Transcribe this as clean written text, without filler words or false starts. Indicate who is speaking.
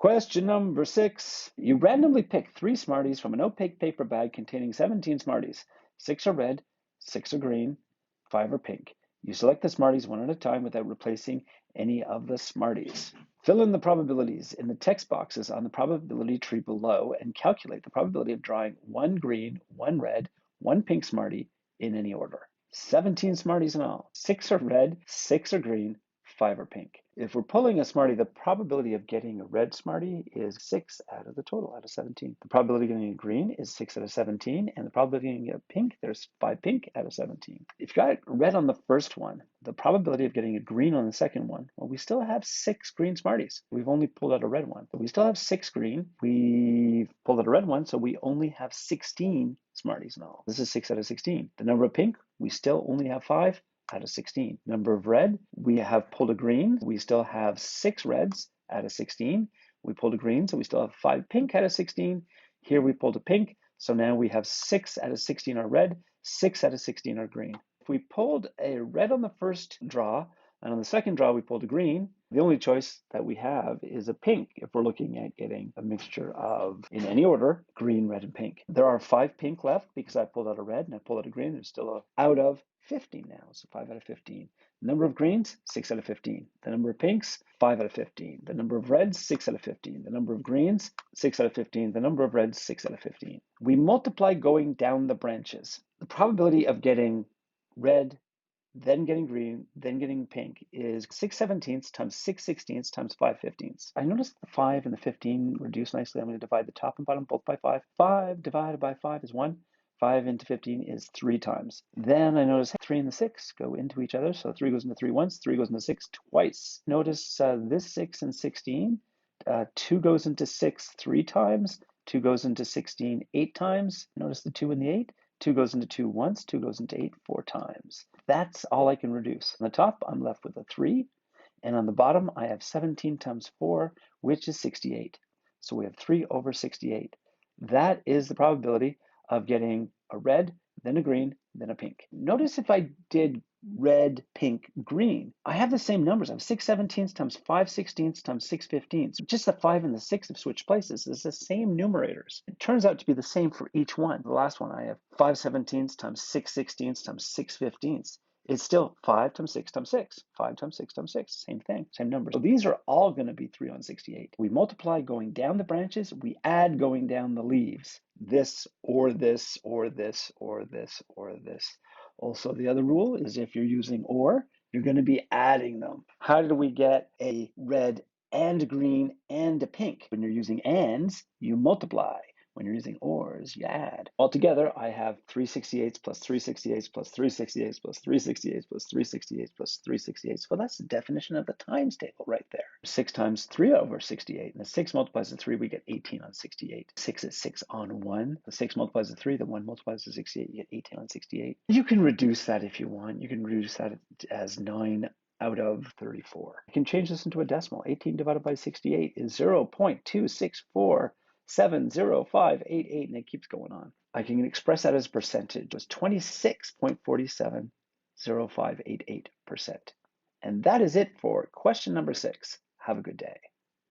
Speaker 1: Question number 6. You randomly pick 3 Smarties from an opaque paper bag containing 17 Smarties. 6 are red, 6 are green, 5 are pink. You select the Smarties one at a time without replacing any of the Smarties. Fill in the probabilities in the text boxes on the probability tree below and calculate the probability of drawing 1 green, 1 red, 1 pink Smartie in any order. 17 Smarties in all. 6 are red, 6 are green, 5 are pink. If we're pulling a Smartie, the probability of getting a red Smartie is 6 out of the total, out of 17. The probability of getting a green is 6 out of 17, and the probability of getting a pink, there's 5 pink out of 17. If you got red on the first one, the probability of getting a green on the second one, well, we still have 6 green Smarties. We've only pulled out a red one, but we still have 6 green. We've pulled out a red one, so we only have 16 Smarties in all. This is 6 out of 16. The number of pink, we still only have 5 out of 16. Number of red, we have pulled a green. We still have 6 reds out of 16. We pulled a green, so we still have 5 pink out of 16. Here we pulled a pink, so now we have 6 out of 16 are red, 6 out of 16 are green. If we pulled a red on the first draw, and on the second draw we pulled a green, the only choice that we have is a pink if we're looking at getting a mixture of, in any order, green, red, and pink. There are 5 pink left because I pulled out a red and I pulled out a green. There's still out of 15 now, so 5 out of 15. The number of greens, 6 out of 15. The number of pinks, 5 out of 15. The number of reds, 6 out of 15. The number of greens, 6 out of 15. The number of reds, 6 out of 15. We multiply going down the branches. The probability of getting red, then getting green, then getting pink is 6/17 times 6/16 times 5/15. I noticed the 5 and the 15 reduce nicely. I'm going to divide the top and bottom both by 5. 5 divided by 5 is 1. 5 into 15 is 3 times. Then I notice 3 and the 6 go into each other. So 3 goes into 3 once, 3 goes into 6 twice. Notice this 6 and 16. 2 goes into 6 3 times. 2 goes into 16 8 times. Notice the 2 and the 8. 2 goes into 2 once, 2 goes into 8 4 times. That's all I can reduce. On the top, I'm left with a 3, and on the bottom, I have 17 times 4, which is 68. So we have 3 over 68. That is the probability of getting a red, then a green, then a pink. Notice if I did red, pink, green, I have the same numbers. I have 6/17 times 5/16 times 6/15. Just the 5 and the 6 have switched places. It's the same numerators. It turns out to be the same for each one. The last one, I have 5/17 times 6/16 times 6/15. It's still 5 times 6 times 6. 5 times 6 times 6. Same thing, same numbers. So these are all going to be 3 on 68. We multiply going down the branches. We add going down the leaves. This or this or this or this or this. Also, the other rule is if you're using or, you're going to be adding them. How did we get a red and green and a pink? When you're using ands, you multiply. When you're using ors, you add. Altogether, I have 3/68 plus 3/68 plus 3/68 plus 3/68 plus 3/68 plus 3/68. Well, that's the definition of the times table right there. 6 times 3 over 68. And the 6 multiplies the 3, we get 18 on 68. 6 is 6 on 1. The 6 multiplies the 3, the 1 multiplies the 68, you get 18 on 68. You can reduce that if you want. You can reduce that as 9 out of 34. You can change this into a decimal. 18 divided by 68 is 0.2647058, and it keeps going on. I can express that as a percentage. It's 26.470588%. And that is it for question number 6. Have a good day.